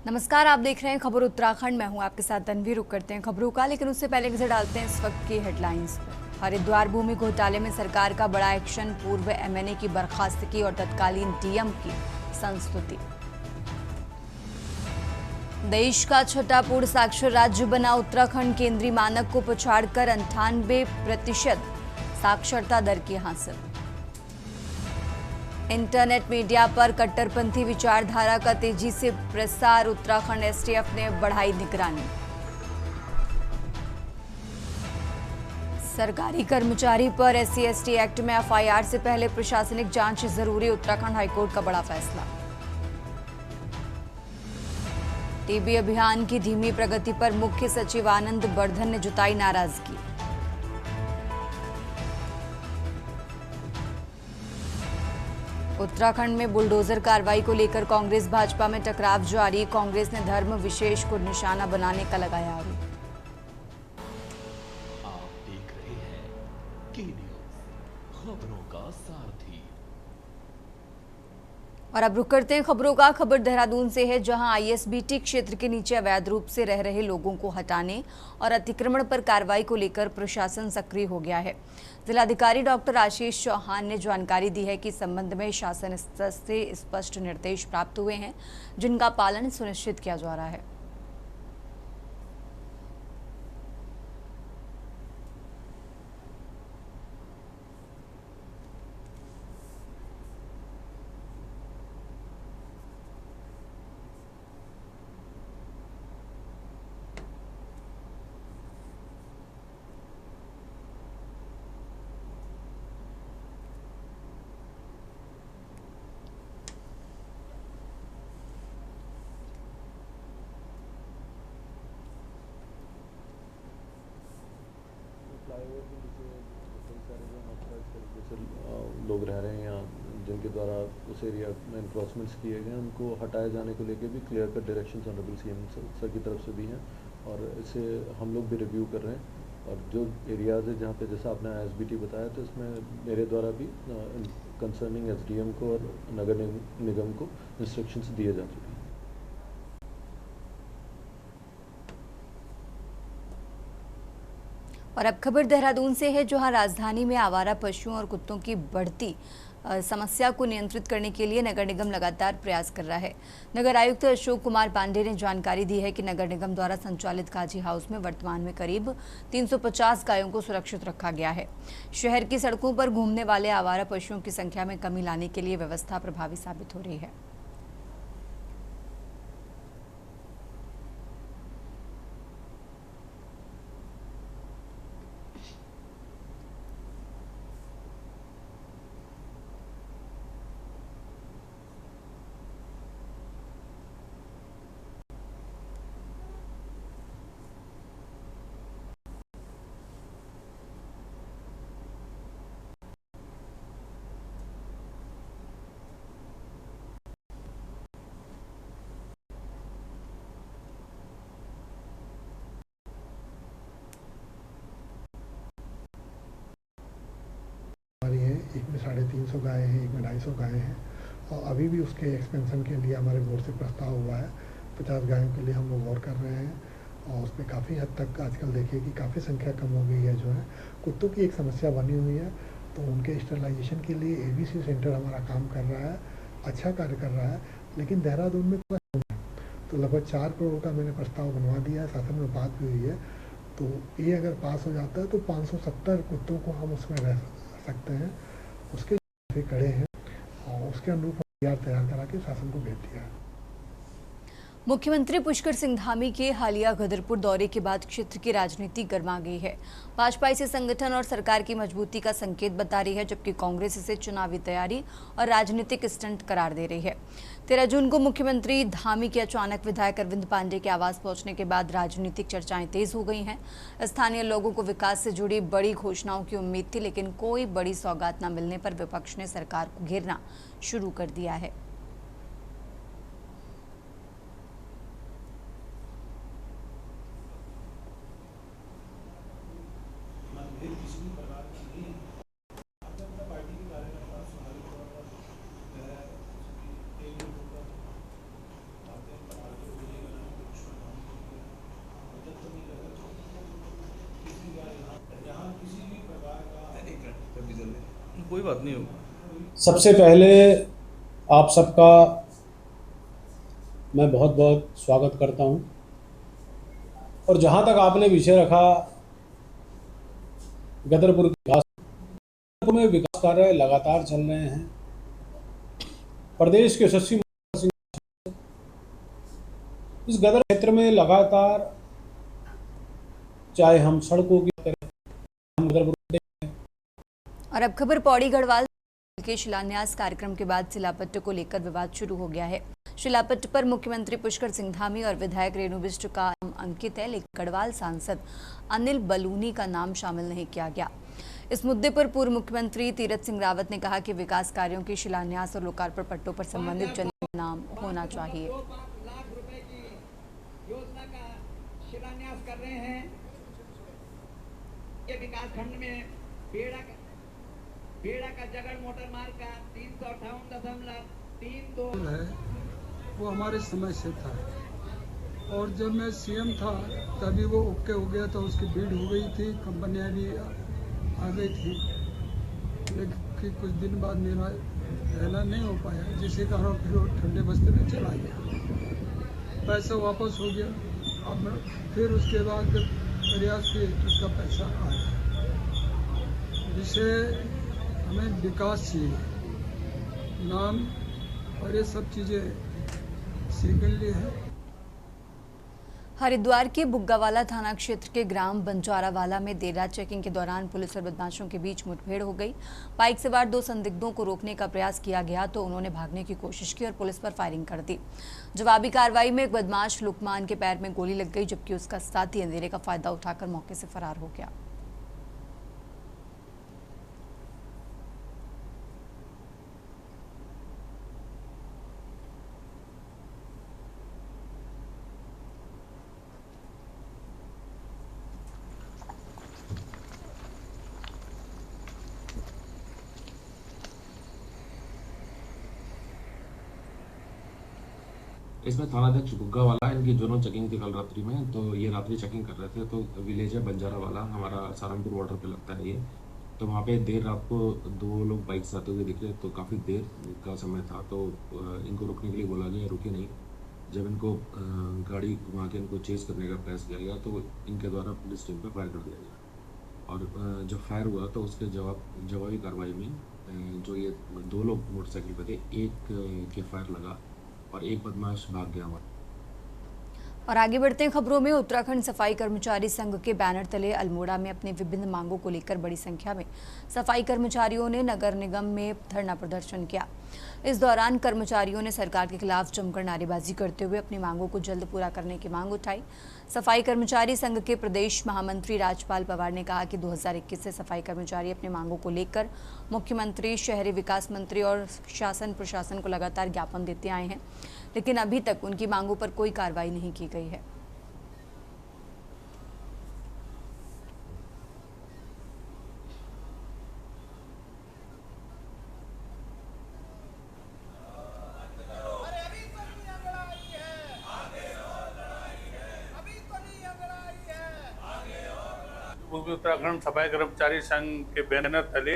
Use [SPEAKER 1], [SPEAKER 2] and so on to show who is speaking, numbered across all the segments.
[SPEAKER 1] नमस्कार, आप देख रहे हैं खबर उत्तराखंड। मैं हूं आपके साथ तन्वी। रुक करते हैं खबरों का, लेकिन उससे पहले नजर डालते हैं इस वक्त की हेडलाइंस पर। हरिद्वार भूमि घोटाले में सरकार का बड़ा एक्शन, पूर्व एमएनए की बर्खास्तगी और तत्कालीन डीएम की संस्तुति। देश का छठा पूर्ण साक्षर राज्य बना उत्तराखंड, केंद्रीय मानक को पछाड़कर 98% साक्षरता दर की हासिल। इंटरनेट मीडिया पर कट्टरपंथी विचारधारा का तेजी से प्रसार, उत्तराखंड एसटीएफ ने बढ़ाई निगरानी। सरकारी कर्मचारी पर SC/ST एक्ट में FIR से पहले प्रशासनिक जांच जरूरी, उत्तराखंड हाईकोर्ट का बड़ा फैसला। टीबी अभियान की धीमी प्रगति पर मुख्य सचिव आनंद बर्धन ने जताई नाराजगी। उत्तराखंड में बुलडोजर कार्रवाई को लेकर कांग्रेस भाजपा में टकराव जारी, कांग्रेस ने धर्म विशेष को निशाना बनाने का लगाया आरोप।
[SPEAKER 2] आप देख रहे हैं के न्यूज़, खबरों का सारथी।
[SPEAKER 1] और अब रुक करते हैं खबरों का। खबर देहरादून से है, जहां ISBT क्षेत्र के नीचे अवैध रूप से रह रहे लोगों को हटाने और अतिक्रमण पर कार्रवाई को लेकर प्रशासन सक्रिय हो गया है। जिलाधिकारी डॉक्टर आशीष चौहान ने जानकारी दी है कि इस संबंध में शासन स्तर से स्पष्ट निर्देश प्राप्त हुए हैं, जिनका पालन सुनिश्चित किया जा रहा है।
[SPEAKER 3] फ्लाईओवर के नीचे कई सारे जो अनऑथराइज तरीके से लोग रह रहे हैं या जिनके द्वारा उस एरिया में इनक्रोचमेंट्स किए गए हैं, उनको हटाए जाने को लेकर भी clear cut directions honourable CM sir की तरफ से भी हैं, और इसे हम लोग भी रिव्यू कर रहे हैं। और जो एरियाज़ है जहाँ पे जैसा आपने ISBT बताया, तो इसमें मेरे द्वारा भी कंसर्निंग SDM को और नगर निगम को इंस्ट्रक्शंस दिए जा चुके हैं।
[SPEAKER 1] और अब खबर देहरादून से है, जहां राजधानी में आवारा पशुओं और कुत्तों की बढ़ती समस्या को नियंत्रित करने के लिए नगर निगम लगातार प्रयास कर रहा है। नगर आयुक्त अशोक कुमार पांडे ने जानकारी दी है कि नगर निगम द्वारा संचालित काजी हाउस में वर्तमान में करीब 350 गायों को सुरक्षित रखा गया है। शहर की सड़कों पर घूमने वाले आवारा पशुओं की संख्या में कमी लाने के लिए व्यवस्था प्रभावी साबित हो रही है।
[SPEAKER 4] एक में 350 गाय हैं, एक में 250 गाय हैं, और अभी भी उसके एक्सपेंशन के लिए हमारे बोर्ड से प्रस्ताव हुआ है। 50 गायों के लिए हम लोग गौर कर रहे हैं, और उसमें काफ़ी हद तक आजकल देखिए कि काफ़ी संख्या कम हो गई है। जो है कुत्तों की एक समस्या बनी हुई है, तो उनके स्टरलाइजेशन के लिए ABC सेंटर हमारा काम कर रहा है, अच्छा कार्य कर रहा है। लेकिन देहरादून में तो लगभग 4 करोड़ का मैंने प्रस्ताव बनवा दिया है, शासन में बात भी हुई है। तो ये अगर पास हो जाता है तो 570 कुत्तों को हम उसमें रह सकते हैं। उसके काफ़ी कड़े हैं, और उसके अनुरूप तैयार करा के शासन को भेज दिया है।
[SPEAKER 1] मुख्यमंत्री पुष्कर सिंह धामी के हालिया गदरपुर दौरे के बाद क्षेत्र की राजनीति गर्मा गई है। भाजपा इसे संगठन और सरकार की मजबूती का संकेत बता रही है, जबकि कांग्रेस इसे चुनावी तैयारी और राजनीतिक स्टंट करार दे रही है। 13 जून को मुख्यमंत्री धामी के अचानक विधायक अरविंद पांडे के आवास पहुंचने के बाद राजनीतिक चर्चाएं तेज हो गई हैं। स्थानीय लोगों को विकास से जुड़ी बड़ी घोषणाओं की उम्मीद थी, लेकिन कोई बड़ी सौगात न मिलने पर विपक्ष ने सरकार को घेरना शुरू कर दिया है।
[SPEAKER 5] बात नहीं होगी।
[SPEAKER 6] सबसे पहले आप सबका मैं बहुत बहुत स्वागत करता हूं। और जहां तक आपने विषय रखा गदरपुर में विकास कार्य लगातार चल रहे हैं। प्रदेश के यशस्वी इस गदर क्षेत्र में लगातार, चाहे हम सड़कों की करें, हम गदरपुर।
[SPEAKER 1] और अब खबर पौड़ी गढ़वाल के शिलान्यास कार्यक्रम के बाद शिलापट्ट को लेकर विवाद शुरू हो गया है। शिलापट्ट पर मुख्यमंत्री पुष्कर सिंह धामी और विधायक रेणु बिष्ट का नाम अंकित है, लेकिन गढ़वाल सांसद अनिल बलूनी का नाम शामिल नहीं किया गया। इस मुद्दे पर पूर्व मुख्यमंत्री तीरथ सिंह रावत ने कहा कि विकास कार्यों के शिलान्यास और लोकार्पण पट्टों पर संबंधित जन नाम होना चाहिए।
[SPEAKER 7] योजना का शिलान्यास कर रहे हैं। ये विकास खंड में बेड़ा का जगड़ मोटर मार्ग का 358.32
[SPEAKER 8] है, वो हमारे समय से था। और जब मैं सीएम था तभी वो ओके हो गया था, उसकी भीड़ हो गई थी, कंपनियां भी आ गई थी, लेकिन कुछ दिन बाद मेरा रहना नहीं हो पाया, जिसके कारण फिर वो ठंडे बस्ते में चला गया। पैसा वापस हो गया। अब फिर उसके बाद जब प्रयास किए तो उसका पैसा आया। जिसे हमें विकास चाहिए, नाम और ये सब चीज़ें सीखने लिए है।
[SPEAKER 1] हरिद्वार के बुग्गावाला थाना क्षेत्र के ग्राम बंजारावाला में देर रात चेकिंग के दौरान पुलिस और बदमाशों के बीच मुठभेड़ हो गई। बाइक सवार 2 संदिग्धों को रोकने का प्रयास किया गया तो उन्होंने भागने की कोशिश की और पुलिस पर फायरिंग कर दी। जवाबी कार्रवाई में एक बदमाश लुकमान के पैर में गोली लग गई, जबकि उसका साथी अंधेरे का फायदा उठाकर मौके से फरार हो गया।
[SPEAKER 9] इसमें थानाध्यक्ष बुग्गावाला, इनकी दोनों चेकिंग थी कल रात्रि में। तो ये रात्रि चेकिंग कर रहे थे, तो विलेज है बंजारावाला, हमारा सहारनपुर बॉर्डर पे लगता है ये। तो वहाँ पे देर रात को 2 लोग बाइक से आते हुए दिखे, तो काफ़ी देर का समय था, तो इनको रोकने के लिए बोला गया, रुके नहीं। जब इनको गाड़ी घुमा के इनको चेस करने का प्रयास किया गया तो इनके द्वारा पुलिस टीम पर फायर कर दिया गया। और जब फायर हुआ तो उसके जवाबी कार्रवाई में जो ये 2 लोग मोटरसाइकिल पे थे, एक के फायर लगा और एक बदमाश भाग गया।
[SPEAKER 1] और आगे बढ़ते हैं खबरों में। उत्तराखंड सफाई कर्मचारी संघ के बैनर तले अल्मोड़ा में अपनी विभिन्न मांगों को लेकर बड़ी संख्या में सफाई कर्मचारियों ने नगर निगम में धरना प्रदर्शन किया। इस दौरान कर्मचारियों ने सरकार के खिलाफ जमकर नारेबाजी करते हुए अपनी मांगों को जल्द पूरा करने की मांग उठाई। सफाई कर्मचारी संघ के प्रदेश महामंत्री राजपाल पवार ने कहा कि 2021 से सफाई कर्मचारी अपनी मांगों को लेकर मुख्यमंत्री, शहरी विकास मंत्री और शासन प्रशासन को लगातार ज्ञापन देते आए हैं, लेकिन अभी तक उनकी मांगों पर कोई कार्रवाई नहीं की गई है।
[SPEAKER 5] उत्तराखंड सफाई कर्मचारी संघ के बैनर तले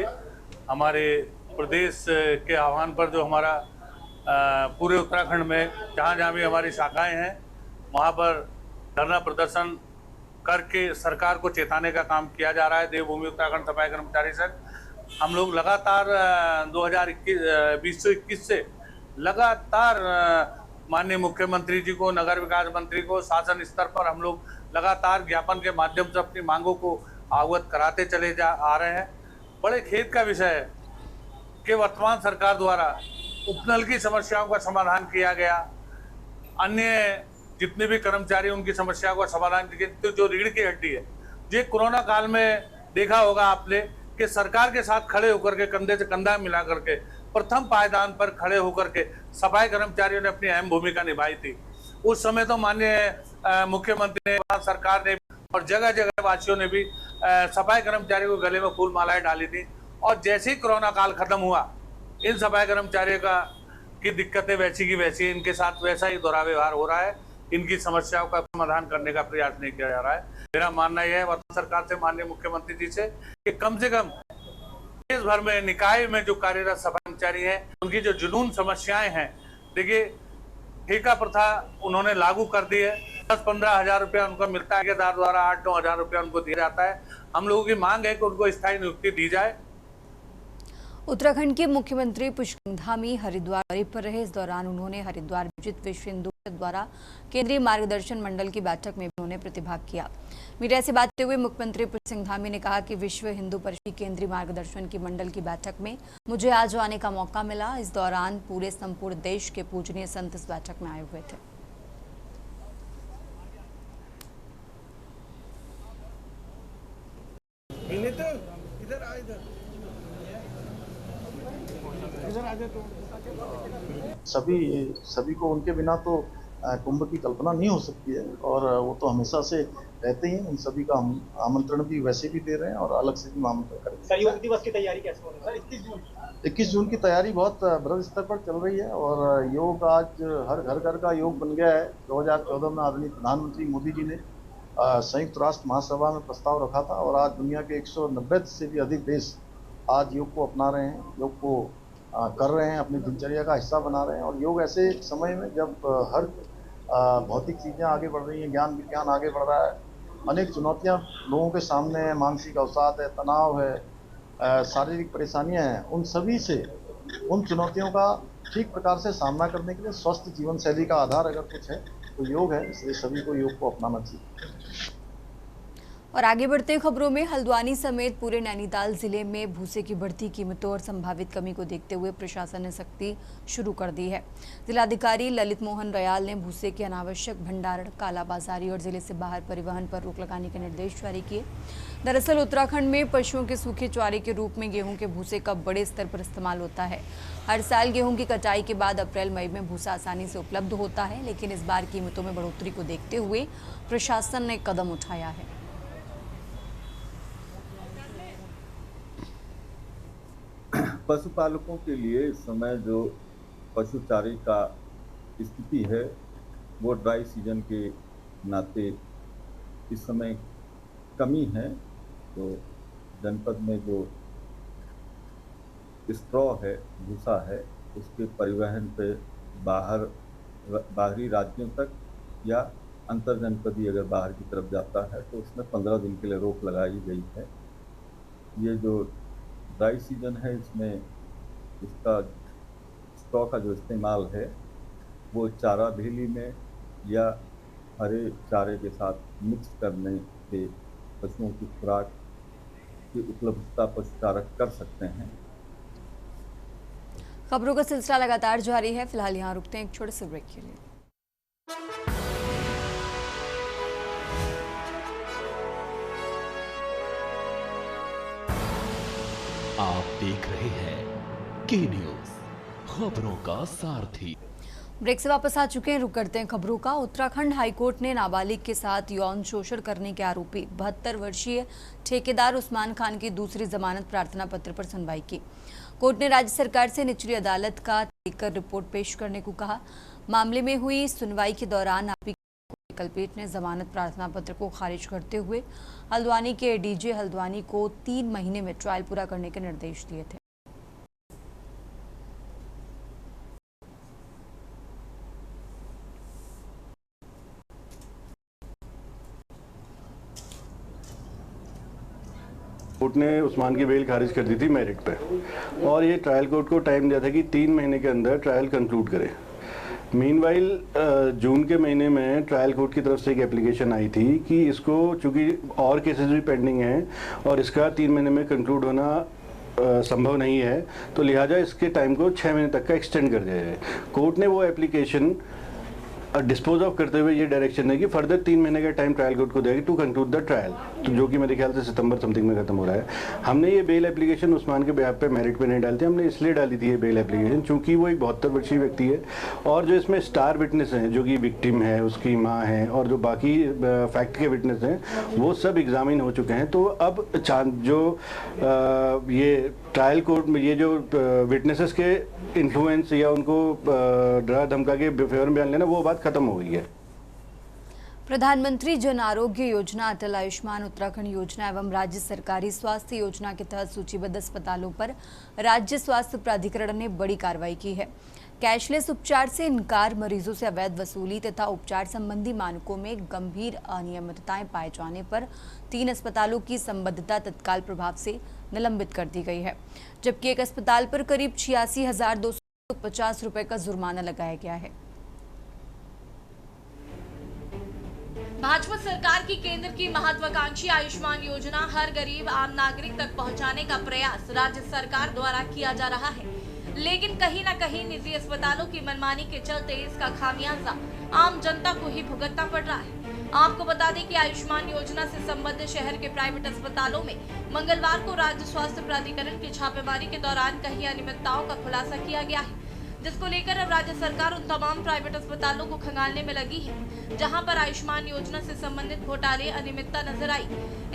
[SPEAKER 5] हमारे प्रदेश के आह्वान पर जो हमारा पूरे उत्तराखंड में जहाँ भी हमारी शाखाएं हैं वहाँ पर धरना प्रदर्शन करके सरकार को चेताने का काम किया जा रहा है। देवभूमि उत्तराखंड सफाई कर्मचारी संघ हम लोग लगातार 2021 से लगातार माननीय मुख्यमंत्री जी को, नगर विकास मंत्री को, शासन स्तर पर हम लोग लगातार ज्ञापन के माध्यम से अपनी मांगों को अवगत कराते चले आ रहे हैं। बड़े खेद का विषय है कि वर्तमान सरकार द्वारा उपनल की समस्याओं का समाधान किया गया, अन्य जितने भी कर्मचारी उनकी समस्याओं का समाधान किया, तो जो रीढ़ की हड्डी है, ये कोरोना काल में देखा होगा आपने कि सरकार के साथ खड़े होकर के, कंधे से कंधा मिला करके, प्रथम पायदान पर खड़े होकर के सफाई कर्मचारियों ने अपनी अहम भूमिका निभाई थी। उस समय तो माननीय मुख्यमंत्री ने, सरकार ने और जगह जगह वासियों ने भी सफाई कर्मचारियों को गले में फूल मालाएं डाली थी। और जैसे ही कोरोना काल खत्म हुआ, इन सफाई कर्मचारियों की दिक्कतें वैसी की वैसी, इनके साथ वैसा ही दोहरा व्यवहार हो रहा है। इनकी समस्याओं का समाधान करने का प्रयास नहीं किया जा रहा है। मेरा मानना यह है वर्तमान सरकार से, माननीय मुख्यमंत्री जी से, कि कम देश भर में निकाय में जो कार्यरत सफाई कर्मचारी हैं, उनकी जो जुनून समस्याएं हैं, देखिए ठेका प्रथा उन्होंने लागू कर दी है। 10-15 हजार रुपया उनको मिलता है, ठेकेदार द्वारा 8-9 हजार रुपया उनको दिया जाता है। हम लोगों की मांग है कि उनको स्थायी नियुक्ति दी जाए।
[SPEAKER 1] उत्तराखंड के मुख्यमंत्री पुष्कर सिंह धामी हरिद्वार दौरे पर रहे। इस दौरान उन्होंने हरिद्वार में आयोजित विश्व हिंदू परिषद द्वारा केंद्रीय मार्गदर्शन मंडल की बैठक में भी उन्होंने प्रतिभाग किया। मीडिया से बात करते हुए मुख्यमंत्री पुष्कर सिंह धामी ने कहा कि विश्व हिंदू परिषद की केंद्रीय मार्गदर्शन की मंडल की बैठक में मुझे आज आने का मौका मिला। इस दौरान पूरे संपूर्ण देश के पूजनीय संत इस बैठक में आए हुए थे।
[SPEAKER 10] सभी को उनके बिना तो कुंभ की कल्पना नहीं हो सकती है, और वो तो हमेशा से रहते ही। उन सभी का हम आमंत्रण भी वैसे भी दे रहे हैं और अलग से भी आमंत्रण करेंगे।
[SPEAKER 11] सहयोग दिवस की तैयारी कैसे हो रही है सर?
[SPEAKER 10] 21 जून की तैयारी बहुत बृहद स्तर पर चल रही है, और योग आज हर घर का योग बन गया है। 2014 में आदरणीय प्रधानमंत्री मोदी जी ने संयुक्त राष्ट्र महासभा में प्रस्ताव रखा था, और आज दुनिया के 190 से भी अधिक देश आज योग को अपना रहे हैं, योग को कर रहे हैं, अपनी दिनचर्या का हिस्सा बना रहे हैं। और योग ऐसे समय में जब हर भौतिक चीज़ें आगे बढ़ रही हैं, ज्ञान विज्ञान आगे बढ़ रहा है, अनेक चुनौतियां लोगों के सामने है, मानसिक अवसाद है, तनाव है, शारीरिक परेशानियां हैं, उन सभी से उन चुनौतियों का ठीक प्रकार से सामना करने के लिए स्वस्थ जीवन शैली का आधार अगर कुछ है तो योग है। इसलिए सभी को योग को अपनाना चाहिए।
[SPEAKER 1] और आगे बढ़ते खबरों में, हल्द्वानी समेत पूरे नैनीताल जिले में भूसे की बढ़ती कीमतों और संभावित कमी को देखते हुए प्रशासन ने सख्ती शुरू कर दी है। जिलाधिकारी ललित मोहन रयाल ने भूसे के अनावश्यक भंडारण, कालाबाजारी और जिले से बाहर परिवहन पर रोक लगाने के निर्देश जारी किए। दरअसल उत्तराखंड में पशुओं के सूखे चारे के रूप में गेहूं के भूसे का बड़े स्तर पर इस्तेमाल होता है। हर साल गेहूं की कटाई के बाद अप्रैल मई में भूसा आसानी से उपलब्ध होता है, लेकिन इस बार कीमतों में बढ़ोतरी को देखते हुए प्रशासन ने कदम उठाया है।
[SPEAKER 12] पशुपालकों के लिए इस समय जो पशु चारे का स्थिति है वो ड्राई सीजन के नाते इस समय कमी है। तो जनपद में जो स्ट्रॉ है, भूसा है, उसके परिवहन पे बाहरी राज्यों तक या अंतर जनपदीय अगर बाहर की तरफ जाता है तो उसमें 15 दिन के लिए रोक लगाई गई है। ये जो ड्राई सीजन है इसमें इसका स्ट्रॉ का जो इस्तेमाल है वो चारा भेली में या हरे चारे के साथ मिक्स करने से पशुओं की खुराक की उपलब्धता पशुचारक कर सकते हैं।
[SPEAKER 1] खबरों का सिलसिला लगातार जारी है। फिलहाल यहाँ रुकते हैं एक छोटे से ब्रेक के लिए।
[SPEAKER 2] आप देख रहे हैं के न्यूज़, खबरों का सारथी।
[SPEAKER 1] ब्रेक से वापस आ चुके हैं, रुक करते हैं खबरों का। उत्तराखंड हाईकोर्ट ने नाबालिग के साथ यौन शोषण करने के आरोपी 72 वर्षीय ठेकेदार उस्मान खान की दूसरी जमानत प्रार्थना पत्र पर सुनवाई की। कोर्ट ने राज्य सरकार से निचली अदालत का लेकर रिपोर्ट पेश करने को कहा। मामले में हुई सुनवाई के दौरान आरोपी कलपीठ ने जमानत प्रार्थना पत्र को खारिज करते हुए हल्द्वानी के एडीजे हल्द्वानी को 3 महीने में ट्रायल पूरा करने के निर्देश दिए थे।
[SPEAKER 13] कोर्ट ने उस्मान की बेल खारिज कर दी थी मेरिट पे, और ये ट्रायल कोर्ट को टाइम दिया था कि 3 महीने के अंदर ट्रायल कंक्लूड करे। मीनवाइल जून के महीने में ट्रायल कोर्ट की तरफ से एक एप्लीकेशन आई थी कि इसको चूंकि और केसेस भी पेंडिंग हैं और इसका 3 महीने में कंक्लूड होना संभव नहीं है, तो लिहाजा इसके टाइम को 6 महीने तक का एक्सटेंड कर दिया जाए। कोर्ट ने वो एप्लीकेशन डिस्पोज ऑफ करते हुए ये डायरेक्शन है कि फर्दर 3 महीने का टाइम ट्रायल कोर्ट को देगी टू कंक्लूड द ट्रायल, तो जो कि मेरे ख्याल से सितंबर समथिंग में खत्म हो रहा है। हमने ये बेल एप्लीकेशन उस्मान के बेहाफ पे मेरिट पे नहीं डालती, हमने इसलिए डाली थी ये बेल एप्लीकेशन चूंकि वो एक 72 वर्षीय व्यक्ति है और जो इसमें स्टार विटनेस हैं, जो कि विक्टिम है, उसकी माँ है और जो बाकी फैक्ट के विटनेस हैं वो सब एग्जामिन हो चुके हैं। तो अब जो ये ट्रायल कोर्ट में ये जो विटनेसेस के इन्फ्लुएंस या उनको डरा धमका के फेवर में बयान लेना, वो बात खत्म हो गई है।
[SPEAKER 1] प्रधानमंत्री जन आरोग्य योजना, अटल आयुष्मान उत्तराखंड योजना एवं राज्य सरकारी स्वास्थ्य योजना के तहत सूचीबद्ध अस्पतालों पर राज्य स्वास्थ्य प्राधिकरण ने बड़ी कार्रवाई की है। कैशलेस उपचार से इनकार, मरीजों से अवैध वसूली तथा उपचार संबंधी मानकों में गंभीर अनियमितताएं पाए जाने पर 3 अस्पतालों की संबद्धता तत्काल प्रभाव से निलंबित कर दी गई है, जबकि एक अस्पताल पर करीब 86,250 रुपए का जुर्माना लगाया गया है।
[SPEAKER 14] भाजपा सरकार की केंद्र की महत्वाकांक्षी आयुष्मान योजना हर गरीब आम नागरिक तक पहुंचाने का प्रयास राज्य सरकार द्वारा किया जा रहा है, लेकिन कहीं न कहीं निजी अस्पतालों की मनमानी के चलते इसका खामियाजा आम जनता को ही भुगतना पड़ रहा है। आपको बता दें कि आयुष्मान योजना से संबद्ध शहर के प्राइवेट अस्पतालों में मंगलवार को राज्य स्वास्थ्य प्राधिकरण की छापेमारी के दौरान कई अनियमितताओं का खुलासा किया गया है, जिसको लेकर अब राज्य सरकार उन तमाम प्राइवेट अस्पतालों को खंगालने में लगी है जहां पर आयुष्मान योजना से संबंधित घोटाले, अनियमितता नजर आई।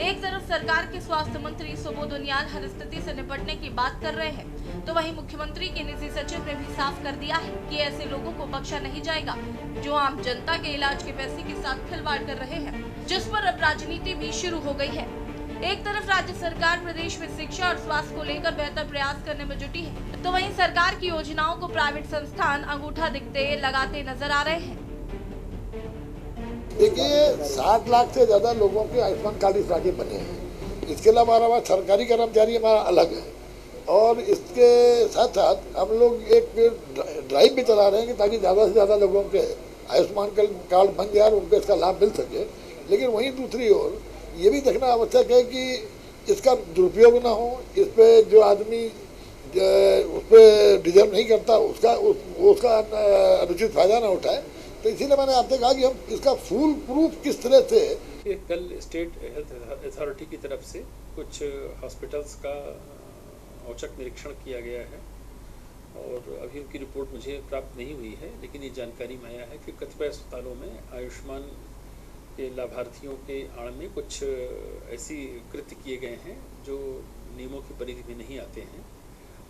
[SPEAKER 14] एक तरफ सरकार के स्वास्थ्य मंत्री सुबोध उनियाल हर स्थिति से निपटने की बात कर रहे हैं, तो वहीं मुख्यमंत्री के निजी सचिव ने भी साफ कर दिया है कि ऐसे लोगों को बख्शा नहीं जाएगा जो आम जनता के इलाज के पैसे के साथ खिलवाड़ कर रहे हैं, जिस पर अब राजनीति भी शुरू हो गई है। एक तरफ राज्य सरकार प्रदेश में शिक्षा और स्वास्थ्य को लेकर बेहतर प्रयास करने में जुटी है, तो वहीं सरकार की योजनाओं को प्राइवेट संस्थान अंगूठा दिखते लगाते नजर आ रहे हैं।
[SPEAKER 15] देखिए, 60 लाख से ज्यादा लोगों के आयुष्मान कार्ड इस राज्य बने हैं। इसके अलावा हमारा सरकारी कर्मचारी हमारा अलग है, और इसके साथ साथ हम लोग एक ड्राइव भी चला रहे हैं कि ताकि ज़्यादा से ज़्यादा लोगों के आयुष्मान कार्ड बन जाए और उनको इसका लाभ मिल सके। लेकिन वहीं दूसरी ओर ये भी देखना आवश्यक है कि इसका दुरुपयोग ना हो, इस पे जो आदमी उस पर डिजर्व नहीं करता उसका अनुचित फायदा ना उठाए। तो इसीलिए मैंने आपसे कहा कि हम इसका फुल प्रूफ किस तरह से।
[SPEAKER 16] कल स्टेट हेल्थ अथॉरिटी की तरफ से कुछ हॉस्पिटल्स का औचक निरीक्षण किया गया है और अभी उनकी रिपोर्ट मुझे प्राप्त नहीं हुई है, लेकिन ये जानकारी में आया है कि कतिपय अस्पतालों में आयुष्मान के लाभार्थियों के आड़ में कुछ ऐसी कृत्य किए गए हैं जो नियमों की परिधि में नहीं आते हैं,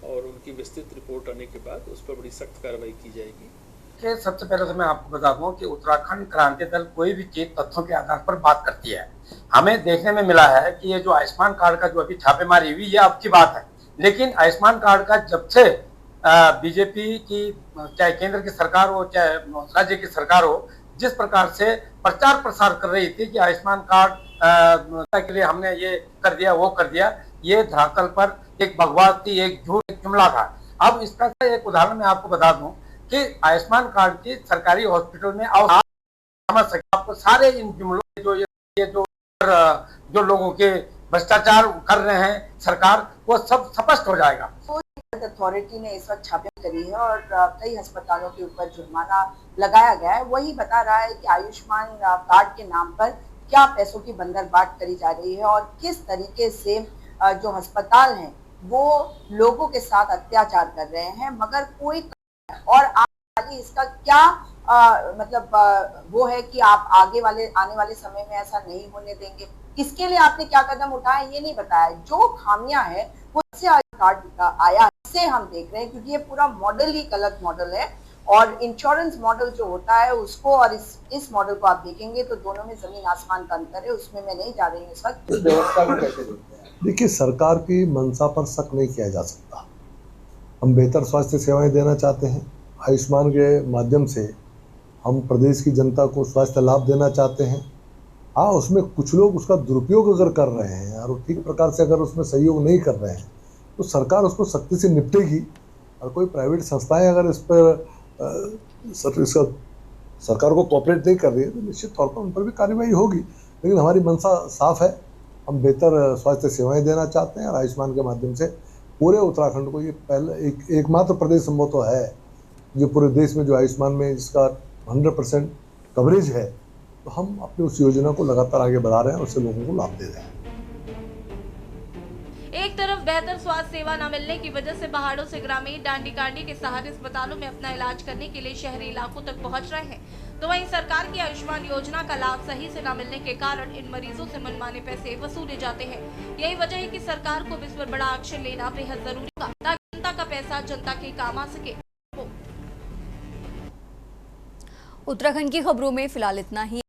[SPEAKER 16] और उनकी विस्तृत रिपोर्ट आने के बाद उस पर बड़ी सख्त कार्रवाई की जाएगी।
[SPEAKER 17] सबसे पहले तो मैं आपको बता दूं कि उत्तराखंड क्रांति दल कोई भी चीज तथ्यों के आधार पर बात करती है। हमें देखने में मिला है कि ये जो आयुष्मान कार्ड का जो अभी छापेमारी हुई, ये अब की बात है, लेकिन आयुष्मान कार्ड का जब से बीजेपी की चाहे केंद्र की सरकार हो चाहे राज्य की सरकार हो, जिस प्रकार से प्रचार प्रसार कर रही थी कि आयुष्मान कार्ड के लिए हमने ये कर दिया वो कर दिया, ये धरातल पर एक बकवास थी, एक झूठ, एक जुमला था। अब इसका एक उदाहरण मैं आपको बता दूं कि आयुष्मान कार्ड की सरकारी हॉस्पिटल में समझ सके आपको सारे इन जुमलों जो लोगों के भ्रष्टाचार कर रहे हैं सरकार, वो सब स्पष्ट हो जाएगा।
[SPEAKER 18] अथॉरिटी ने इस वक्त छापे करी है और कई अस्पतालों के ऊपर जुर्माना लगाया गया है। वही बता रहा है कि आयुष्मान कार्ड के नाम पर क्या पैसों की बंदरबाट करी जा रही है और किस तरीके से जो अस्पताल हैं वो लोगों के साथ अत्याचार कर रहे हैं, मगर कोई और आगे इसका क्या वो है कि आप आने वाले समय में ऐसा नहीं होने देंगे। इसके लिए आपने क्या कदम उठाए ये नहीं बताया। जो खामियां है वो कार्ड आया से हम देख रहे हैं, क्योंकि ये पूरा मॉडल ही गलत मॉडल है, और इंश्योरेंस मॉडल जो होता है उसको और इस मॉडल को आप देखेंगे तो दोनों में जमीन आसमान का अंतर है। उसमें मैं नहीं जा रही हूँ इस वक्त।
[SPEAKER 19] व्यवस्था को कैसे देखते हैं? देखिए, सरकार की मंशा पर शक नहीं किया जा सकता। हम बेहतर स्वास्थ्य सेवाएं देना चाहते हैं। आयुष्मान के माध्यम से हम प्रदेश की जनता को स्वास्थ्य लाभ देना चाहते हैं। हाँ, उसमें कुछ लोग उसका दुरुपयोग अगर कर रहे हैं और ठीक प्रकार से अगर उसमें सहयोग नहीं कर रहे हैं तो सरकार उसको सख्ती से निपटेगी, और कोई प्राइवेट संस्थाएं अगर इस पर सरकार को कोऑपरेट नहीं कर रही है तो निश्चित तौर पर उन पर भी कार्रवाई होगी। लेकिन हमारी मंशा साफ है, हम बेहतर स्वास्थ्य सेवाएं देना चाहते हैं और आयुष्मान के माध्यम से पूरे उत्तराखंड को, ये पहले एकमात्र प्रदेश संभव तो है जो पूरे देश में जो आयुष्मान में इसका 100% कवरेज है, तो हम अपनी उस योजना को लगातार आगे बढ़ा रहे हैं और उससे लोगों को लाभ दे रहे हैं।
[SPEAKER 14] एक तरफ बेहतर स्वास्थ्य सेवा न मिलने की वजह से पहाड़ों से ग्रामीण डांडी कांडी के सहारे अस्पतालों में अपना इलाज करने के लिए शहरी इलाकों तक पहुंच रहे हैं, तो वहीं सरकार की आयुष्मान योजना का लाभ सही से न मिलने के कारण इन मरीजों से मनमाने पैसे वसूले जाते हैं। यही वजह है कि सरकार को इस पर बड़ा एक्शन लेना बेहद जरूरी होगा ताकि जनता का पैसा जनता के काम आ सके।
[SPEAKER 1] उत्तराखंड की खबरों में फिलहाल इतना ही।